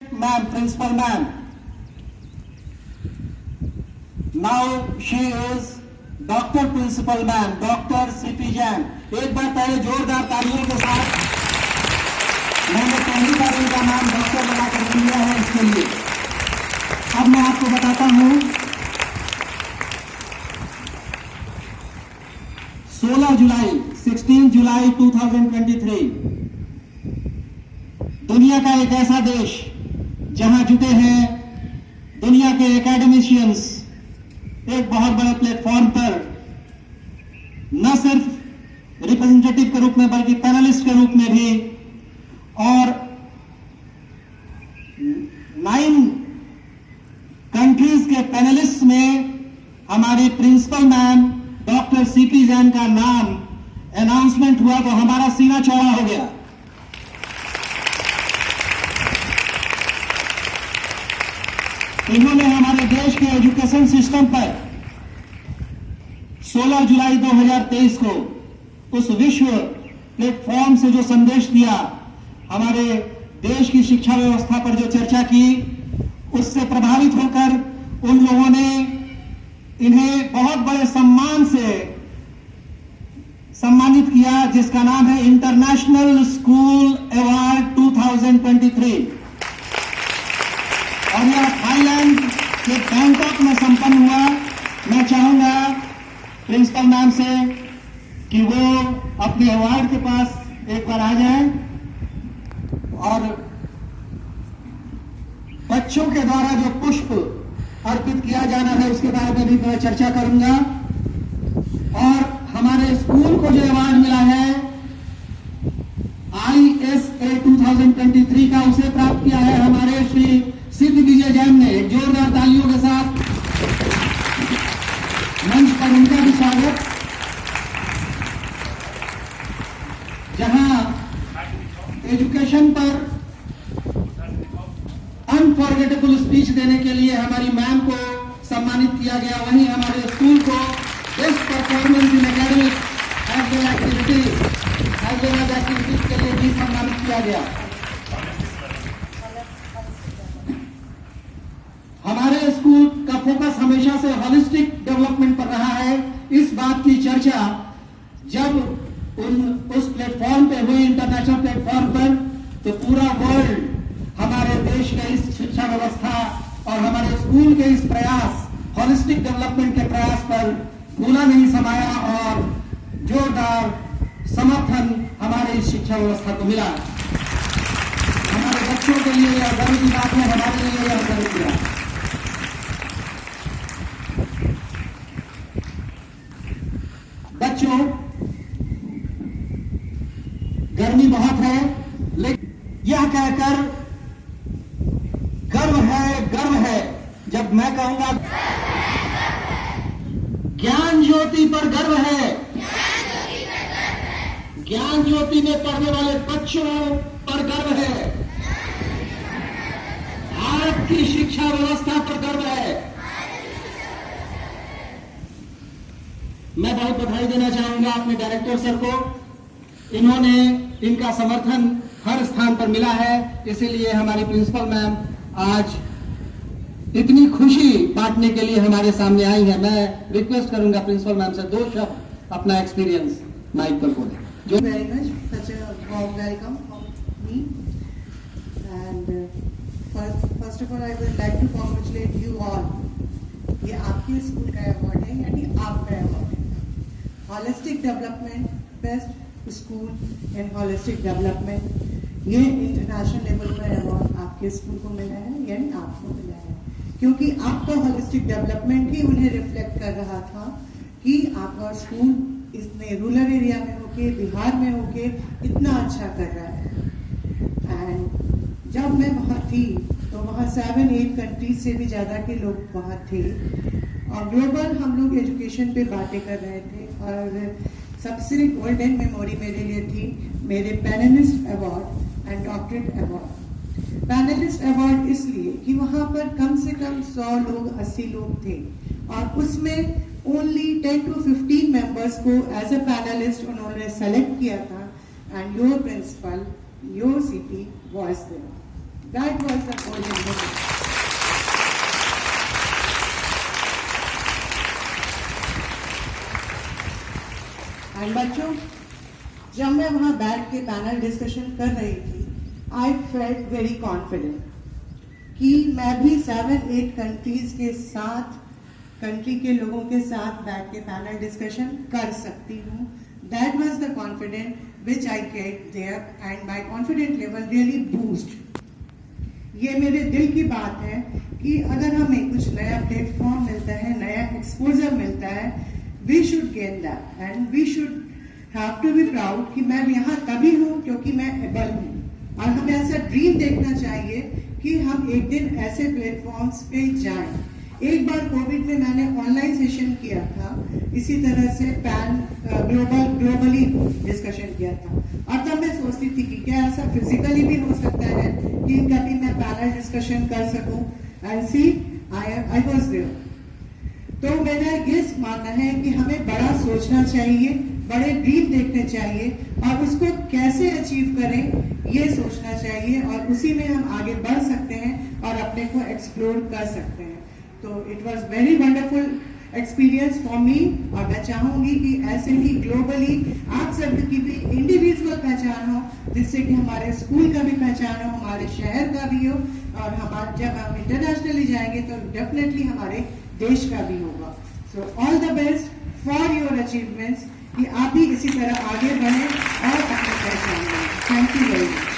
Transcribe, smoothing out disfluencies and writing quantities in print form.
Ma'am, principal ma'am. Now she is Dr. Principal ma'am, Dr. C.P. Jain. एक बार पहले जोरदार तालियों के साथ मैंने पहली बार इनका नाम डॉक्टर बनाकर लिया है इसके लिए। अब मैं आपको बताता हूं 16 जुलाई 2023 दुनिया का एक ऐसा देश जहां जुटे हैं दुनिया के एकेडमिशियंस एक बहुत बड़े प्लेटफॉर्म पर न सिर्फ रिप्रेजेंटेटिव के रूप में बल्कि पैनलिस्ट के रूप में भी, और 9 कंट्रीज के पैनलिस्ट में हमारी principal ma'am doctor CP Jain का नाम अनाउंसमेंट हुआ तो हमारा सीना चौड़ा हो गया। इन्होंने हमारे देश के एजुकेशन सिस्टम पर 16 जुलाई 2023 को उस विश्व प्लेटफॉर्म से जो संदेश दिया, हमारे देश की शिक्षा व्यवस्था पर जो चर्चा की, उससे प्रभावित होकर उन लोगों ने इन्हें बहुत बड़े सम्मान से सम्मानित किया, जिसका नाम है इंटरनेशनल स्कूल अवार्ड 2023, और यह थाईलैंड के बैंकॉक में संपन्न हुआ। मैं चाहूंगा प्रिंसिपल मैम से कि वो अपने अवार्ड के पास एक बार आ जाएं और बच्चों के द्वारा जो पुष्प अर्पित किया जाना है उसके बारे में भी मैं चर्चा करूंगा। और हमारे स्कूल को जो अवार्ड मिला है ISA 2023 का, उसे प्राप्त किया है हमारे श्री सिद्ध विजय जैन ने। जोरदार तालियों के साथ मंच पर उनका भी स्वागत। जहां एजुकेशन पर अनफॉरगेटेबल स्पीच देने के लिए हमारी मैम को सम्मानित किया गया, वहीं हमारे स्कूल को best performance in academic as well as activities के लिए भी सम्मानित किया गया। हमारे स्कूल का फोकस हमेशा से होलिस्टिक डेवलपमेंट पर रहा है। इस बात की चर्चा जब उस प्लेटफॉर्म पे हुई, इंटरनेशनल प्लेटफॉर्म पर, तो पूरा वर्ल्ड हमारे देश के इस शिक्षा व्यवस्था और हमारे स्कूल के इस प्रयास, होलिस्टिक डेवलपमेंट के प्रयास पर भूला नहीं समाया और जोरदार समर्थन हमारे इस शिक्षा व्यवस्था को मिला। हमारे बच्चों के लिए यह गर्व की बात है, हमारे लिए यह गर्व की बात है। बच्चों, गर्मी बहुत है, लेकिन यह कहकर गर्व है जब मैं कहूंगा ज्ञान ज्योति पर गर्व है, ज्ञान ज्योति में पढ़ने वाले बच्चों पर गर्व है, भारत की शिक्षा व्यवस्था पर गर्व है। मैं बहुत बधाई देना चाहूंगा अपने डायरेक्टर सर को। इन्होंने इनका समर्थन हर स्थान पर मिला है, इसीलिए हमारी प्रिंसिपल मैम आज इतनी खुशी बांटने के लिए हमारे सामने आई है। मैं रिक्वेस्ट करूंगा प्रिंसिपल मैम से 2 शब्द अपना एक्सपीरियंस माइक पर बोले। जो very much, such a warm welcome from me, and first of all I would like to congratulate you all. ये आपके स्कूल का अवार्ड है, यानी आपका अवार्ड है, होलिस्टिक डेवलपमेंट, बेस्ट स्कूल इन होलिस्टिक डेवलपमेंट। ये इंटरनेशनल लेवल पर अवार्ड आपके स्कूल को मिला है, यानी आपको मिला है, क्योंकि आपका होलिस्टिक डेवलपमेंट ही उन्हें रिफ्लेक्ट कर रहा था कि आपका स्कूल इसने रूरल एरिया में होके, बिहार में होके इतना अच्छा कर रहा है। एंड जब मैं वहाँ थी तो वहाँ 7-8 कंट्रीज से भी ज़्यादा के लोग वहाँ थे, और ग्लोबल हम लोग एजुकेशन पे बातें कर रहे थे। और सबसे गोल्डन मेमोरी मेरे लिए थी मेरे panelist award and doctorate award. Panelist award इसलिए कि वहाँ पर कम से कम 100 लोग, 80 लोग थे, और उसमें ओनली 10 to 15 मेंबर्स को एज अ पैनलिस्ट उन्होंने सेलेक्ट किया था, and your principal, your CP was there। That was the golden moment. And बच्चों, जब मैं वहां बैठ के पैनल डिस्कशन कर रही थी, आई फेल्ट वेरी कॉन्फिडेंट कि मैं भी 7-8 कंट्रीज के साथ, कंट्री के लोगों के साथ बैठ के पैनल डिस्कशन कर सकती हूँ. That was the confident which I get there and my confident level really boost. ये मेरे दिल की बात है कि अगर हमें कुछ नया प्लेटफॉर्म मिलता है, नया एक्सपोजर मिलता है, we should gain that and we should have to be proud कि मैं यहाँ तभी हूँ क्योंकि मैं एबल हूँ. और हमें ऐसा ड्रीम देखना चाहिए कि हम एक दिन ऐसे प्लेटफॉर्म्स पे जाएं. एक बार कोविड में मैंने ऑनलाइन सेशन किया था, इसी तरह से ग्लोबली डिस्कशन किया था, और तब मैं सोचती थी कि क्या ऐसा फिजिकली भी हो सकता है कि कभी मैं पैनल डिस्कशन कर सकूं. And see I was there. तो मेरा ये मानना है कि हमें बड़ा सोचना चाहिए, बड़े ड्रीम देखने चाहिए और उसको कैसे अचीव करें ये सोचना चाहिए, और उसी में हम आगे बढ़ सकते हैं और अपने को एक्सप्लोर कर सकते हैं. तो it was very wonderful experience for me, और मैं चाहूंगी कि ऐसे ही ग्लोबली आप सब की भी इंडिविजुअल पहचान हो, जिससे कि हमारे स्कूल का भी पहचान हो, हमारे शहर का भी हो, और हमारे जब हम इंटरनेशनली जाएंगे तो डेफिनेटली हमारे देश का भी होगा. So all the best for your achievements, कि आप भी इसी तरह आगे बढ़ें और अपनी पहचान लें. Thank you very much.